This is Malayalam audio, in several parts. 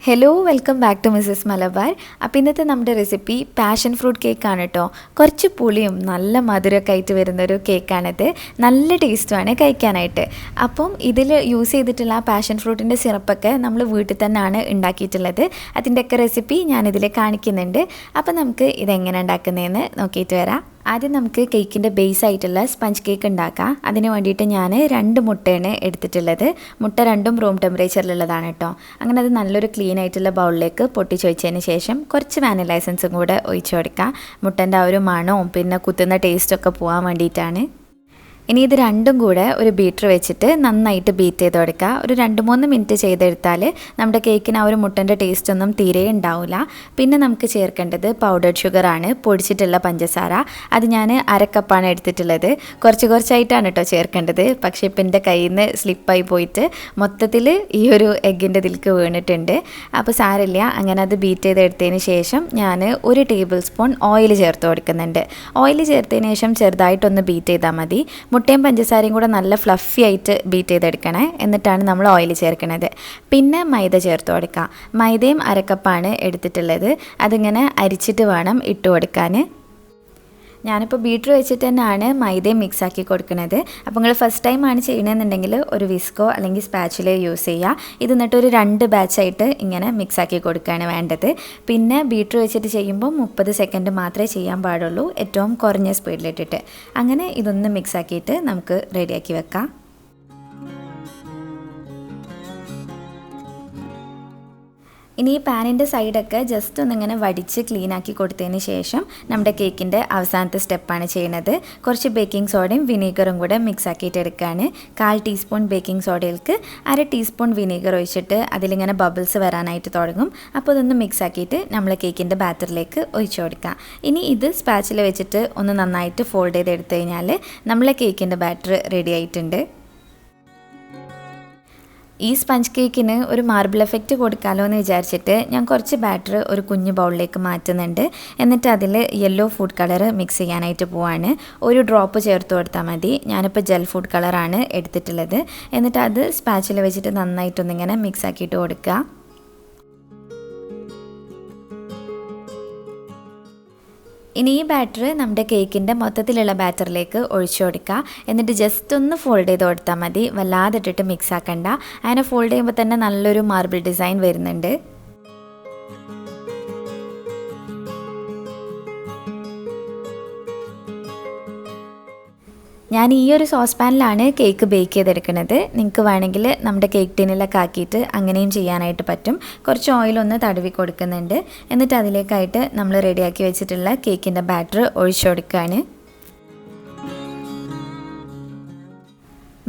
Hello welcome back to Mrs Malabar. അപ്പോൾ ഇന്നത്തെ നമ്മുടെ റെസിപ്പി പാഷൻ ഫ്രൂട്ട് കേക്കാണ് കേട്ടോ. കുറച്ച് പുളിയും നല്ല മധുരമൊക്കെ ആയിട്ട് വരുന്നൊരു കേക്കാണിത്. നല്ല ടേസ്റ്റുമാണ് കഴിക്കാനായിട്ട്. അപ്പം ഇതിൽ യൂസ് ചെയ്തിട്ടുള്ള പാഷൻ ഫ്രൂട്ടിൻ്റെ സിറപ്പൊക്കെ നമ്മൾ വീട്ടിൽ തന്നെയാണ് ഉണ്ടാക്കിയിട്ടുള്ളത്. അതിൻ്റെയൊക്കെ റെസിപ്പി ഞാനിതിൽ കാണിക്കുന്നുണ്ട്. അപ്പോൾ നമുക്ക് ഇതെങ്ങനെ ഉണ്ടാക്കുന്നതെന്ന് നോക്കിയിട്ട് വരാം. ആദ്യം നമുക്ക് കേക്കിൻ്റെ ബേസ് ആയിട്ടുള്ള സ്പഞ്ച് കേക്ക് ഉണ്ടാക്കാം. അതിന് വേണ്ടിയിട്ട് ഞാൻ 2 മുട്ടയാണ് എടുത്തിട്ടുള്ളത്. മുട്ട രണ്ടും റൂം ടെമ്പറേച്ചറിലുള്ളതാണ് കേട്ടോ. അങ്ങനെ അത് നല്ലൊരു ക്ലീൻ ആയിട്ടുള്ള ബൗളിലേക്ക് പൊട്ടിച്ച് വെച്ചതിന് ശേഷം കുറച്ച് വാനില എസൻസും കൂടെ ഒഴിച്ച് കൊടുക്കാം. മുട്ടൻ്റെ ആ ഒരു മണവും പിന്നെ കുത്തുന്ന ടേസ്റ്റൊക്കെ പോകാൻ വേണ്ടിയിട്ടാണ്. ഇനി ഇത് രണ്ടും കൂടെ ഒരു ബീറ്റർ വെച്ചിട്ട് നന്നായിട്ട് ബീറ്റ് ചെയ്ത് കൊടുക്കുക. ഒരു 2-3 മിനിറ്റ് ചെയ്തെടുത്താൽ നമ്മുടെ കേക്കിന് ആ ഒരു മുട്ടൻ്റെ ടേസ്റ്റ് ഒന്നും തീരെ ഉണ്ടാവില്ല. പിന്നെ നമുക്ക് ചേർക്കേണ്ടത് പൗഡർഡ് ഷുഗറാണ്, പൊടിച്ചിട്ടുള്ള പഞ്ചസാര. അത് ഞാൻ 1/2 കപ്പാണ് എടുത്തിട്ടുള്ളത്. കുറച്ചായിട്ടാണ് കേട്ടോ ചേർക്കേണ്ടത്. പക്ഷേ ഇപ്പം എൻ്റെ കയ്യിൽ നിന്ന് സ്ലിപ്പായി പോയിട്ട് മൊത്തത്തിൽ ഈ ഒരു എഗ്ഗിൻ്റെ ഇതിലേക്ക് വീണിട്ടുണ്ട്. അപ്പോൾ സാരമില്ല. അങ്ങനെ അത് ബീറ്റ് ചെയ്തെടുത്തതിന് ശേഷം ഞാൻ 1 ടേബിൾ സ്പൂൺ ഓയിൽ ചേർത്ത് കൊടുക്കുന്നുണ്ട്. ഓയിൽ ചേർത്തതിന് ശേഷം ചെറുതായിട്ടൊന്ന് ബീറ്റ് ചെയ്താൽ മതി. മുട്ടയും പഞ്ചസാരയും കൂടെ നല്ല ഫ്ലഫി ആയിട്ട് ബീറ്റ് ചെയ്തെടുക്കണേ. എന്നിട്ടാണ് നമ്മൾ ഓയിൽ ചേർക്കുന്നത്. പിന്നെ മൈദ ചേർത്ത് കൊടുക്കാം. മൈദയും 1/2 കപ്പാണ് എടുത്തിട്ടുള്ളത്. അതിങ്ങനെ അരിച്ചിട്ട് വേണം ഇട്ട് കൊടുക്കാൻ. ഞാനിപ്പോൾ ബീറ്റർ വെച്ചിട്ട് തന്നെയാണ് മൈദയും മിക്സാക്കി കൊടുക്കുന്നത്. അപ്പോൾ നിങ്ങൾ ഫസ്റ്റ് ടൈമാണ് ചെയ്യണമെന്നുണ്ടെങ്കിൽ ഒരു വിസ്കോ അല്ലെങ്കിൽ സ്പാച്ചുല യൂസ് ചെയ്യുക. ഇത് എന്നിട്ട് ഒരു 2 ബാച്ചായിട്ട് ഇങ്ങനെ മിക്സാക്കി കൊടുക്കുകയാണ് വേണ്ടത്. പിന്നെ ബീറ്റർ വെച്ചിട്ട് ചെയ്യുമ്പോൾ 30 സെക്കൻഡ് മാത്രമേ ചെയ്യാൻ പാടുള്ളൂ, ഏറ്റവും കുറഞ്ഞ സ്പീഡിലിട്ടിട്ട്. അങ്ങനെ ഇതൊന്ന് മിക്സാക്കിയിട്ട് നമുക്ക് റെഡിയാക്കി വെക്കാം. ഇനി ഈ പാനിൻ്റെ സൈഡൊക്കെ ജസ്റ്റ് ഒന്നിങ്ങനെ വടിച്ച് ക്ലീനാക്കി കൊടുത്തതിന് ശേഷം നമ്മുടെ കേക്കിൻ്റെ അവസാനത്തെ സ്റ്റെപ്പാണ് ചെയ്യുന്നത്. കുറച്ച് ബേക്കിംഗ് സോഡയും വിനീഗറും കൂടെ മിക്സ് ആക്കിയിട്ട് എടുക്കുകയാണ്. 1/4 ടീസ്പൂൺ ബേക്കിംഗ് സോഡയിലേക്ക് 1/2 ടീസ്പൂൺ വിനീഗർ ഒഴിച്ചിട്ട് അതിലിങ്ങനെ ബബിൾസ് വരാനായിട്ട് തുടങ്ങും. അപ്പോൾ ഇതൊന്ന് മിക്സ് ആക്കിയിട്ട് നമ്മൾ കേക്കിൻ്റെ ബാറ്ററിലേക്ക് ഒഴിച്ചു കൊടുക്കാം. ഇനി ഇത് സ്പാച്ചിൽ വെച്ചിട്ട് ഒന്ന് നന്നായിട്ട് ഫോൾഡ് ചെയ്ത് എടുത്തു കഴിഞ്ഞാൽ നമ്മളെ കേക്കിൻ്റെ ബാറ്റർ റെഡി ആയിട്ടുണ്ട്. ഈ സ്പഞ്ച് കേക്കിന് ഒരു മാർബിൾ എഫക്റ്റ് കൊടുക്കാമല്ലോ എന്ന് വിചാരിച്ചിട്ട് ഞാൻ കുറച്ച് ബാറ്റർ ഒരു കുഞ്ഞു ബൗളിലേക്ക് മാറ്റുന്നുണ്ട്. എന്നിട്ട് അതിൽ യെല്ലോ ഫുഡ് കളർ മിക്സ് ചെയ്യാനായിട്ട് പോവാണ്. 1 ഡ്രോപ്പ് ചേർത്ത് കൊടുത്താൽ മതി. ഞാനിപ്പോൾ ജെൽ ഫുഡ് കളറാണ് എടുത്തിട്ടുള്ളത്. എന്നിട്ട് അത് സ്പാച്ചിൽ വെച്ചിട്ട് നന്നായിട്ടൊന്നിങ്ങനെ മിക്സ് ആക്കിയിട്ട് കൊടുക്കുക. ഇനി ഈ ബാറ്റർ നമ്മുടെ കേക്കിൻ്റെ മൊത്തത്തിലുള്ള ബാറ്ററിലേക്ക് ഒഴിച്ചു കൊടുക്കുക. എന്നിട്ട് ജസ്റ്റ് ഒന്ന് ഫോൾഡ് ചെയ്ത് കൊടുത്താൽ മതി. വല്ലാതെ ഇട്ടിട്ട് മിക്സ് ആക്കണ്ട. അങ്ങനെ ഫോൾഡ് ചെയ്യുമ്പോൾ തന്നെ നല്ലൊരു മാർബിൾ ഡിസൈൻ വരുന്നുണ്ട്. ഞാൻ ഈ ഒരു സോസ് പാനിലാണ് കേക്ക് ബേക്ക് ചെയ്തെടുക്കുന്നത്. നിങ്ങൾക്ക് വേണമെങ്കിൽ നമ്മുടെ കേക്ക് ടിന്നിലൊക്കെ ആക്കിയിട്ട് അങ്ങനെയും ചെയ്യാനായിട്ട് പറ്റും. കുറച്ച് ഓയിലൊന്ന് തടവി കൊടുക്കുന്നുണ്ട്. എന്നിട്ട് അതിലേക്കായിട്ട് നമ്മൾ റെഡിയാക്കി വെച്ചിട്ടുള്ള കേക്കിൻ്റെ ബാറ്റർ ഒഴിച്ചു കൊടുക്കുകയാണ്.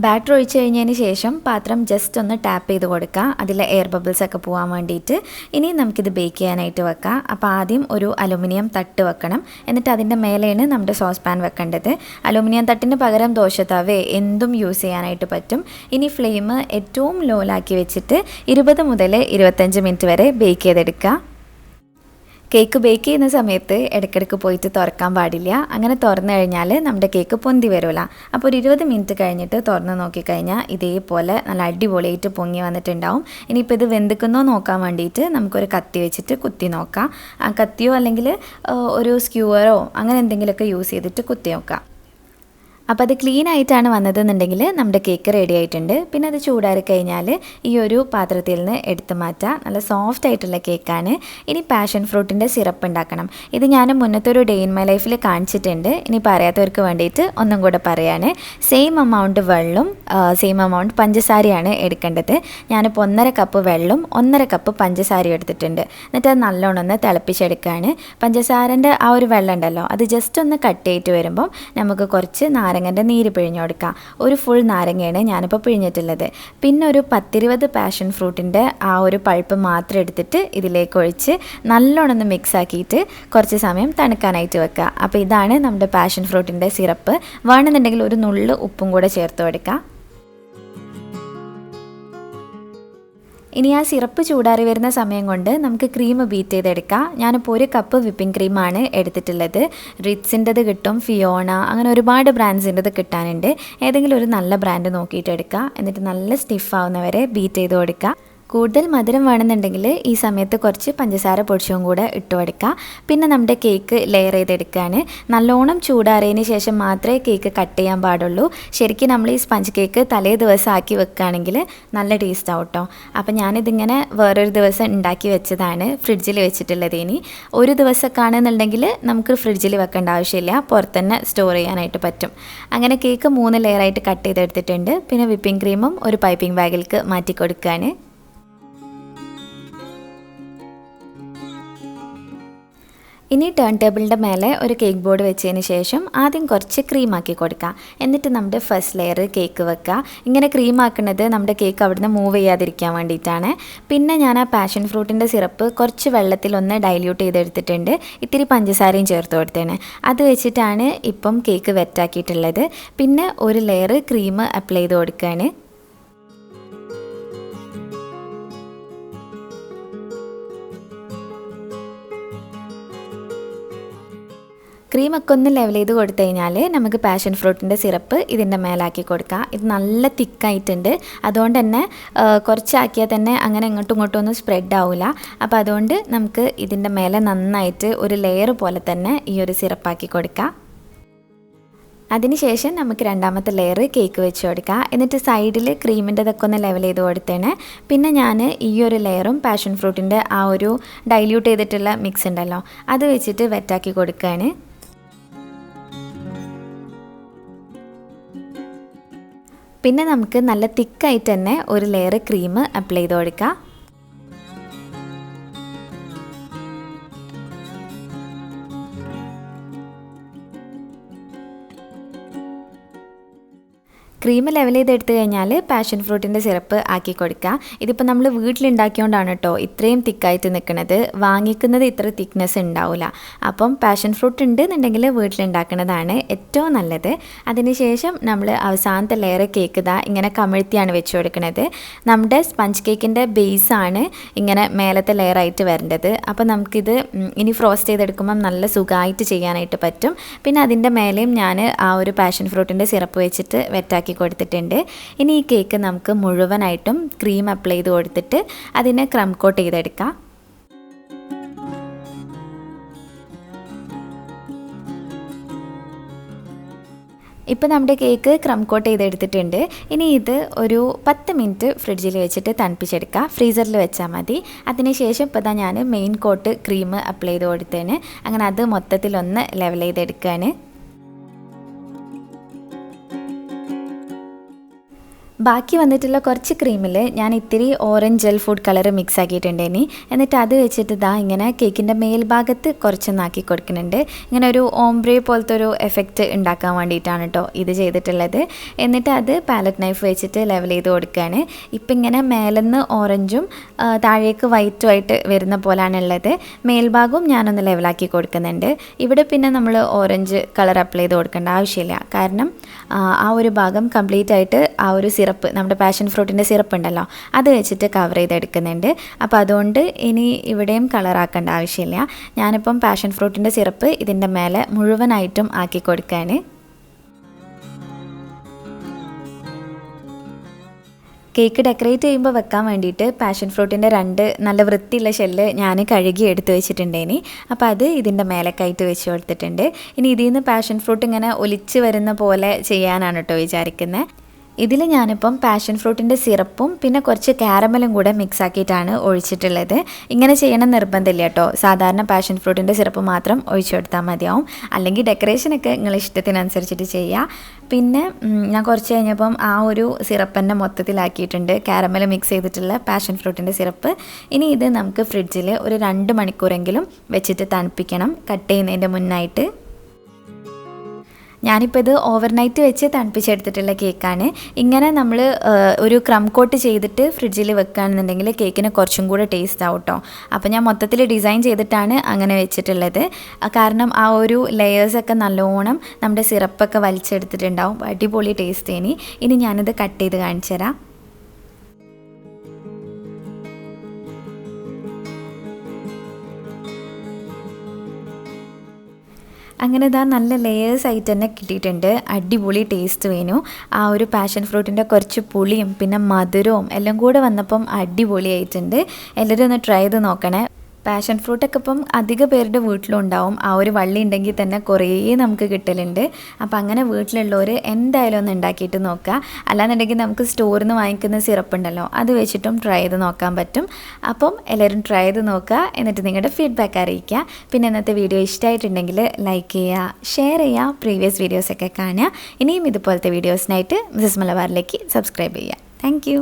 ബാറ്റർ ഒഴിച്ച് കഴിഞ്ഞതിന് ശേഷം പാത്രം ജസ്റ്റ് ഒന്ന് ടാപ്പ് ചെയ്ത് കൊടുക്കുക, അതിലെ എയർ ബബിൾസൊക്കെ പോകാൻ വേണ്ടിയിട്ട്. ഇനി നമുക്കിത് ബേക്ക് ചെയ്യാനായിട്ട് വെക്കാം. അപ്പോൾ ആദ്യം ഒരു അലുമിനിയം തട്ട് വെക്കണം. എന്നിട്ട് അതിൻ്റെ മേലെയാണ് നമ്മുടെ സോസ് പാൻ വെക്കേണ്ടത്. അലുമിനിയം തട്ടിന് പകരം ദോശത്തവ എന്തും യൂസ് ചെയ്യാനായിട്ട് പറ്റും. ഇനി ഫ്ലെയിം ഏറ്റവും ലോയിലാക്കി വെച്ചിട്ട് 20 മുതൽ 25 മിനിറ്റ് വരെ ബേക്ക് ചെയ്തെടുക്കുക. കേക്ക് ബേക്ക് ചെയ്യുന്ന സമയത്ത് ഇടയ്ക്കിടയ്ക്ക് പോയിട്ട് തുറക്കാൻ പാടില്ല. അങ്ങനെ തുറന്നു കഴിഞ്ഞാൽ നമ്മുടെ കേക്ക് പൊന്തി വരില്ല. അപ്പോൾ ഒരു 20 മിനിറ്റ് കഴിഞ്ഞിട്ട് തുറന്ന് നോക്കിക്കഴിഞ്ഞാൽ ഇതേപോലെ നല്ല അടിപൊളിയായിട്ട് പൊങ്ങി വന്നിട്ടുണ്ടാവും. ഇനിയിപ്പോൾ ഇത് വെന്തിക്കുന്നോ നോക്കാൻ വേണ്ടിയിട്ട് നമുക്കൊരു കത്തി വെച്ചിട്ട് കുത്തി നോക്കാം. ആ കത്തിയോ അല്ലെങ്കിൽ ഒരു സ്ക്യൂവറോ അങ്ങനെ എന്തെങ്കിലുമൊക്കെ യൂസ് ചെയ്തിട്ട് കുത്തി നോക്കാം. അപ്പോൾ അത് ക്ലീൻ ആയിട്ടാണ് വന്നതെന്നുണ്ടെങ്കിൽ നമ്മുടെ കേക്ക് റെഡി ആയിട്ടുണ്ട്. പിന്നെ അത് ചൂടാറി കഴിഞ്ഞാൽ ഈ ഒരു പാത്രത്തിൽ നിന്ന് എടുത്ത് മാറ്റാം. നല്ല സോഫ്റ്റ് ആയിട്ടുള്ള കേക്കാണ്. ഇനി പാഷൻ ഫ്രൂട്ടിൻ്റെ സിറപ്പ് ഉണ്ടാക്കണം. ഇത് ഞാൻ മുന്നത്തെ ഒരു ഡേ ഇൻ മൈ ലൈഫിൽ കാണിച്ചിട്ടുണ്ട്. ഇനി പറയാത്തവർക്ക് വേണ്ടിയിട്ട് ഒന്നും കൂടെ പറയാണ്. സെയിം എമൗണ്ട് വെള്ളവും സെയിം എമൗണ്ട് പഞ്ചസാരയാണ് എടുക്കേണ്ടത്. ഞാനിപ്പോൾ 1/2 കപ്പ് വെള്ളം 1/2 കപ്പ് പഞ്ചസാര എടുത്തിട്ടുണ്ട്. എന്നിട്ട് അത് നല്ലോണം ഒന്ന് തിളപ്പിച്ചെടുക്കുകയാണ്. പഞ്ചസാരൻ്റെ ആ ഒരു വെള്ളം ഉണ്ടല്ലോ, അത് ജസ്റ്റ് ഒന്ന് കട്ട് ചെയ്തിട്ട് വരുമ്പം നമുക്ക് കുറച്ച് നാരങ്ങൻ്റെ നീര് പിഴിഞ്ഞു കൊടുക്കാം. ഒരു ഫുൾ നാരങ്ങയാണ് ഞാനിപ്പോൾ പിഴിഞ്ഞിട്ടുള്ളത്. പിന്നെ ഒരു 10-20 പാഷൻ ഫ്രൂട്ടിൻ്റെ ആ ഒരു പൾപ്പ് മാത്രം എടുത്തിട്ട് ഇതിലേക്ക് ഒഴിച്ച് നല്ലോണം ഒന്ന് മിക്സ് ആക്കിയിട്ട് കുറച്ച് സമയം തണുക്കാനായിട്ട് വെക്കുക. അപ്പോൾ ഇതാണ് നമ്മുടെ പാഷൻ ഫ്രൂട്ടിൻ്റെ സിറപ്പ്. വേണമെന്നുണ്ടെങ്കിൽ ഒരു നുള്ള് ഉപ്പും കൂടെ ചേർത്ത് കൊടുക്കുക. ഇനി ആ സിറപ്പ് ചൂടാറി വരുന്ന സമയം കൊണ്ട് നമുക്ക് ക്രീം ബീറ്റ് ചെയ്തെടുക്കാം. ഞാനിപ്പോൾ 1 കപ്പ് വിപ്പിംഗ് ക്രീമാണ് എടുത്തിട്ടുള്ളത്. റിറ്റ്സിൻ്റെത് കിട്ടും, ഫിയോണ, അങ്ങനെ ഒരുപാട് ബ്രാൻഡ്സിൻ്റെത് കിട്ടാനുണ്ട്. ഏതെങ്കിലും ഒരു നല്ല ബ്രാൻഡ് നോക്കിയിട്ട് എടുക്കുക. എന്നിട്ട് നല്ല സ്റ്റിഫ് ആവുന്നവരെ ബീറ്റ് ചെയ്ത് കൊടുക്കുക. കൂടുതൽ മധുരം വേണമെന്നുണ്ടെങ്കിൽ ഈ സമയത്ത് കുറച്ച് പഞ്ചസാര പൊടിച്ചും കൂടെ ഇട്ട് കൊടുക്കുക. പിന്നെ നമ്മുടെ കേക്ക് ലെയർ ചെയ്തെടുക്കാൻ നല്ലോണം ചൂടാറിയതിന് ശേഷം മാത്രമേ കേക്ക് കട്ട് ചെയ്യാൻ പാടുള്ളൂ. ശരിക്കും നമ്മൾ ഈ സ്പഞ്ച് കേക്ക് തലേ ദിവസം ആക്കി വെക്കുകയാണെങ്കിൽ നല്ല ടേസ്റ്റ് ആവും കേട്ടോ. അപ്പോൾ ഞാനിതിങ്ങനെ വേറൊരു ദിവസം ഉണ്ടാക്കി വെച്ചതാണ്, ഫ്രിഡ്ജിൽ വെച്ചിട്ടുള്ളത്. ഇനി ഒരു ദിവസമൊക്കെ ആണെന്നുണ്ടെങ്കിൽ നമുക്ക് ഫ്രിഡ്ജിൽ വെക്കേണ്ട ആവശ്യമില്ല, പുറത്തുതന്നെ സ്റ്റോർ ചെയ്യാനായിട്ട് പറ്റും. അങ്ങനെ കേക്ക് 3 ലെയറായിട്ട് കട്ട് ചെയ്തെടുത്തിട്ടുണ്ട്. പിന്നെ വിപ്പിംഗ് ക്രീമും ഒരു പൈപ്പിംഗ് ബാഗിലേക്ക് മാറ്റി കൊടുക്കാൻ. ഇനി ടേൺ ടേബിളിൻ്റെ മേലെ ഒരു കേക്ക് ബോർഡ് വെച്ചതിന് ശേഷം ആദ്യം കുറച്ച് ക്രീമാക്കി കൊടുക്കുക. എന്നിട്ട് നമ്മുടെ ഫസ്റ്റ് ലെയർ കേക്ക് വെക്കുക. ഇങ്ങനെ ക്രീമാക്കുന്നത് നമ്മുടെ കേക്ക് അവിടുന്ന് മൂവ് ചെയ്യാതിരിക്കാൻ വേണ്ടിയിട്ടാണ്. പിന്നെ ഞാൻ ആ പാഷൻ ഫ്രൂട്ടിൻ്റെ സിറപ്പ് കുറച്ച് വെള്ളത്തിലൊന്ന് ഡൈല്യൂട്ട് ചെയ്തെടുത്തിട്ടുണ്ട്. ഇത്തിരി പഞ്ചസാരയും ചേർത്ത് കൊടുത്തേന്. അത് വെച്ചിട്ടാണ് ഇപ്പം കേക്ക് വെറ്റാക്കിയിട്ടുള്ളത്. പിന്നെ ഒരു ലെയർ ക്രീം അപ്ലൈ ചെയ്ത് കൊടുക്കുകയാണ്. ക്രീമൊക്കെ ഒന്ന് ലെവൽ ചെയ്ത് കൊടുത്തു കഴിഞ്ഞാൽ നമുക്ക് പാഷൻ ഫ്രൂട്ടിൻ്റെ സിറപ്പ് ഇതിൻ്റെ മേലാക്കി കൊടുക്കാം. ഇത് നല്ല തിക്കായിട്ടുണ്ട്, അതുകൊണ്ട് തന്നെ കുറച്ചാക്കിയാൽ തന്നെ അങ്ങനെ ഇങ്ങോട്ടും ഇങ്ങോട്ടും ഒന്നും സ്പ്രെഡ് ആവില്ല. അപ്പോൾ അതുകൊണ്ട് നമുക്ക് ഇതിൻ്റെ മേലെ നന്നായിട്ട് ഒരു ലെയർ പോലെ തന്നെ ഈ ഒരു സിറപ്പാക്കി കൊടുക്കാം. അതിനുശേഷം നമുക്ക് രണ്ടാമത്തെ ലെയർ കേക്ക് വെച്ച് കൊടുക്കുക. എന്നിട്ട് സൈഡിൽ ക്രീമിൻ്റെതൊക്കെ ഒന്ന് ലെവൽ ചെയ്ത് കൊടുത്തേനെ. പിന്നെ ഞാൻ ഈ ഒരു ലെയറും പാഷൻ ഫ്രൂട്ടിൻ്റെ ആ ഒരു ഡൈല്യൂട്ട് ചെയ്തിട്ടുള്ള മിക്സ് ഉണ്ടല്ലോ അത് വെച്ചിട്ട് വെറ്റാക്കി കൊടുക്കുകയാണ്. പിന്നെ നമുക്ക് നല്ല തിക്കായിട്ട് തന്നെ ഒരു ലെയർ ക്രീം അപ്ലൈ ചെയ്ത് കൊടുക്കാം. ക്രീം ലെവൽ ചെയ്തെടുത്ത് കഴിഞ്ഞാൽ പാഷൻ ഫ്രൂട്ടിൻ്റെ സിറപ്പ് ആക്കി കൊടുക്കുക. ഇതിപ്പോൾ നമ്മൾ വീട്ടിലുണ്ടാക്കിയോണ്ടാണ് കേട്ടോ ഇത്രയും തിക്കായിട്ട് നിൽക്കുന്നത്. വാങ്ങിക്കുന്നത് ഇത്ര തിക്നെസ് ഉണ്ടാവില്ല. അപ്പം പാഷൻ ഫ്രൂട്ട് ഉണ്ടെന്നുണ്ടെങ്കിൽ വീട്ടിലുണ്ടാക്കുന്നതാണ് ഏറ്റവും നല്ലത്. അതിനുശേഷം നമ്മൾ അവസാനത്തെ ലെയർ കേക്ക് ഇങ്ങനെ കമിഴ്ത്തിയാണ് വെച്ച് കൊടുക്കുന്നത്. നമ്മുടെ സ്പഞ്ച് കേക്കിൻ്റെ ബേസാണ് ഇങ്ങനെ മേലത്തെ ലെയറായിട്ട് വരേണ്ടത്. അപ്പോൾ നമുക്കിത് ഇനി ഫ്രോസ്റ്റ് ചെയ്തെടുക്കുമ്പം നല്ല സുഖമായിട്ട് ചെയ്യാനായിട്ട് പറ്റും. പിന്നെ അതിൻ്റെ മേലെയും ഞാൻ ആ ഒരു പാഷൻ ഫ്രൂട്ടിൻ്റെ സിറപ്പ് വെച്ചിട്ട് വെറ്റാക്കി കൊടുത്തിട്ടുണ്ട്. ഇനി ഈ കേക്ക് നമുക്ക് മുഴുവനായിട്ടും ക്രീം അപ്ലൈ ചെയ്ത് കൊടുത്തിട്ട് അതിനെ ക്രം കോട്ട് ചെയ്തെടുക്കാം. ഇപ്പോൾ നമ്മുടെ കേക്ക് ക്രം കോട്ട് ചെയ്തെടുത്തിട്ടുണ്ട്. ഇനി ഇത് ഒരു 10 മിനിറ്റ് ഫ്രിഡ്ജിൽ വെച്ചിട്ട് തണുപ്പിച്ചെടുക്കുക. ഫ്രീസറിൽ വെച്ചാൽ മതി. അതിനുശേഷം ഇപ്പോൾ ഞാൻ മെയിൻ കോട്ട് ക്രീം അപ്ലൈ ചെയ്ത് കൊടുത്തതിന് അങ്ങനെ അത് മൊത്തത്തിലൊന്ന് ലെവൽ ചെയ്തെടുക്കുകയാണ്. ബാക്കി വന്നിട്ടുള്ള കുറച്ച് ക്രീമിൽ ഞാൻ ഇത്തിരി orange gel food colour mix ആക്കിയിട്ടുണ്ടേനി. എന്നിട്ട് അത് വെച്ചിട്ട് ഇങ്ങനെ കേക്കിൻ്റെ മേൽഭാഗത്ത് കുറച്ചൊന്നാക്കി കൊടുക്കുന്നുണ്ട്. ഇങ്ങനെ ഒരു ഓംബ്രേ പോലത്തെ ഒരു എഫക്റ്റ് ഉണ്ടാക്കാൻ വേണ്ടിയിട്ടാണ് കേട്ടോ ഇത് ചെയ്തിട്ടുള്ളത്. എന്നിട്ട് അത് പാലറ്റ് നൈഫ് വെച്ചിട്ട് ലെവൽ ചെയ്ത് കൊടുക്കുകയാണ്. ഇപ്പം ഇങ്ങനെ മേലെന്ന് ഓറഞ്ചും താഴേക്ക് വൈറ്റുമായിട്ട് വരുന്ന പോലാണുള്ളത്. മേൽഭാഗവും ഞാനൊന്ന് ലെവലാക്കി കൊടുക്കുന്നുണ്ട്. ഇവിടെ പിന്നെ നമ്മൾ ഓറഞ്ച് കളർ അപ്ലൈ ചെയ്ത് കൊടുക്കേണ്ട ആവശ്യമില്ല. കാരണം ആ ഒരു ഭാഗം കംപ്ലീറ്റ് ആയിട്ട് ആ ഒരു സിറപ്പ് നമ്മുടെ പാഷൻ ഫ്രൂട്ടിൻ്റെ സിറപ്പ് ഉണ്ടല്ലോ അത് വെച്ചിട്ട് കവർ ചെയ്തെടുക്കുന്നുണ്ട്. അപ്പോൾ അതുകൊണ്ട് ഇനി ഇവിടെയും കളറാക്കേണ്ട ആവശ്യമില്ല. ഞാനിപ്പം പാഷൻ ഫ്രൂട്ടിൻ്റെ സിറപ്പ് ഇതിൻ്റെ മേലെ മുഴുവനായിട്ടും ആക്കി കൊടുക്കാൻ. കേക്ക് ഡെക്കറേറ്റ് ചെയ്യുമ്പോൾ വെക്കാൻ വേണ്ടിയിട്ട് പാഷൻ ഫ്രൂട്ടിൻ്റെ 2 നല്ല വൃത്തിയുള്ള ഷെല്ല് ഞാൻ കഴുകി എടുത്ത് വെച്ചിട്ടുണ്ടേനി. അപ്പോൾ അത് ഇതിൻ്റെ മേലേക്കായിട്ട് വെച്ച് കൊടുത്തിട്ടുണ്ട്. ഇനി ഇതിൽ നിന്ന് പാഷൻ ഫ്രൂട്ട് ഇങ്ങനെ ഒലിച്ച് വരുന്ന പോലെ ചെയ്യാനാണ് കേട്ടോ വിചാരിക്കുന്നത്. ഇതിൽ ഞാനിപ്പം പാഷൻ ഫ്രൂട്ടിൻ്റെ സിറപ്പും പിന്നെ കുറച്ച് കാരമലും കൂടെ മിക്സ് ആക്കിയിട്ടാണ് ഒഴിച്ചിട്ടുള്ളത്. ഇങ്ങനെ ചെയ്യണം നിർബന്ധമില്ല കേട്ടോ. സാധാരണ പാഷൻ ഫ്രൂട്ടിൻ്റെ സിറപ്പ് മാത്രം ഒഴിച്ചു കൊടുത്താൽ മതിയാവും. അല്ലെങ്കിൽ ഡെക്കറേഷനൊക്കെ നിങ്ങൾ ഇഷ്ടത്തിനനുസരിച്ചിട്ട് ചെയ്യുക. പിന്നെ ഞാൻ കുറച്ച് കഴിഞ്ഞപ്പം ആ ഒരു സിറപ്പ് തന്നെ മൊത്തത്തിലാക്കിയിട്ടുണ്ട്, കാരമൽ മിക്സ് ചെയ്തിട്ടുള്ള പാഷൻ ഫ്രൂട്ടിൻ്റെ സിറപ്പ്. ഇനി ഇത് നമുക്ക് ഫ്രിഡ്ജിൽ ഒരു 2 മണിക്കൂറെങ്കിലും വെച്ചിട്ട് തണുപ്പിക്കണം, കട്ട് ചെയ്യുന്നതിൻ്റെ മുന്നായിട്ട്. ഞാനിപ്പോൾ ഇത് ഓവർനൈറ്റ് വെച്ച് തണുപ്പിച്ചെടുത്തിട്ടുള്ള കേക്കാണ്. ഇങ്ങനെ നമ്മൾ ഒരു ക്രം കോട്ട് ചെയ്തിട്ട് ഫ്രിഡ്ജിൽ വെക്കുകയാണെന്നുണ്ടെങ്കിൽ കേക്കിന് കുറച്ചും കൂടെ ടേസ്റ്റ് ആവും കേട്ടോ. അപ്പോൾ ഞാൻ മൊത്തത്തിൽ ഡിസൈൻ ചെയ്തിട്ടാണ് അങ്ങനെ വെച്ചിട്ടുള്ളത്. കാരണം ആ ഒരു ലെയേഴ്സൊക്കെ നല്ലോണം നമ്മുടെ സിറപ്പൊക്കെ വലിച്ചെടുത്തിട്ടുണ്ടാവും. അടിപൊളി ടേസ്റ്റ്. ഇനി ഞാനിത് കട്ട് ചെയ്ത് കാണിച്ചു തരാം. അങ്ങനെ ഇതാ നല്ല ലെയേഴ്സ് ആയിട്ട് തന്നെ കിട്ടിയിട്ടുണ്ട്. അടിപൊളി ടേസ്റ്റ് വേനു. ആ ഒരു പാഷൻ ഫ്രൂട്ടിൻ്റെ കുറച്ച് പുളിയും പിന്നെ മധുരവും എല്ലാം കൂടെ വന്നപ്പം അടിപൊളിയായിട്ടുണ്ട്. എല്ലാവരും ഒന്ന് ട്രൈ ചെയ്ത് നോക്കണേ. പാഷൻ ഫ്രൂട്ടൊക്കെ ഇപ്പം അധിക പേരുടെ വീട്ടിലും ഉണ്ടാവും. ആ ഒരു വള്ളി ഉണ്ടെങ്കിൽ തന്നെ കുറേ നമുക്ക് കിട്ടലുണ്ട്. അപ്പോൾ അങ്ങനെ വീട്ടിലുള്ളവർ എന്തായാലും ഒന്ന് ഉണ്ടാക്കിയിട്ട് നോക്കുക. അല്ലാന്നുണ്ടെങ്കിൽ നമുക്ക് സ്റ്റോറിൽ നിന്ന് വാങ്ങിക്കുന്ന സിറപ്പ് ഉണ്ടല്ലോ, അത് വെച്ചിട്ടും ട്രൈ ചെയ്ത് നോക്കാൻ പറ്റും. അപ്പം എല്ലാവരും ട്രൈ ചെയ്ത് നോക്കുക, എന്നിട്ട് നിങ്ങളുടെ ഫീഡ്ബാക്ക് അറിയിക്കുക. പിന്നെ ഇന്നത്തെ വീഡിയോ ഇഷ്ടമായിട്ടുണ്ടെങ്കിൽ ലൈക്ക് ചെയ്യുക, ഷെയർ ചെയ്യുക, പ്രീവിയസ് വീഡിയോസൊക്കെ കാണുക. ഇനിയും ഇതുപോലത്തെ വീഡിയോസിനായിട്ട് മിസ്സസ് മലബാറിലേക്ക് സബ്സ്ക്രൈബ് ചെയ്യുക. താങ്ക്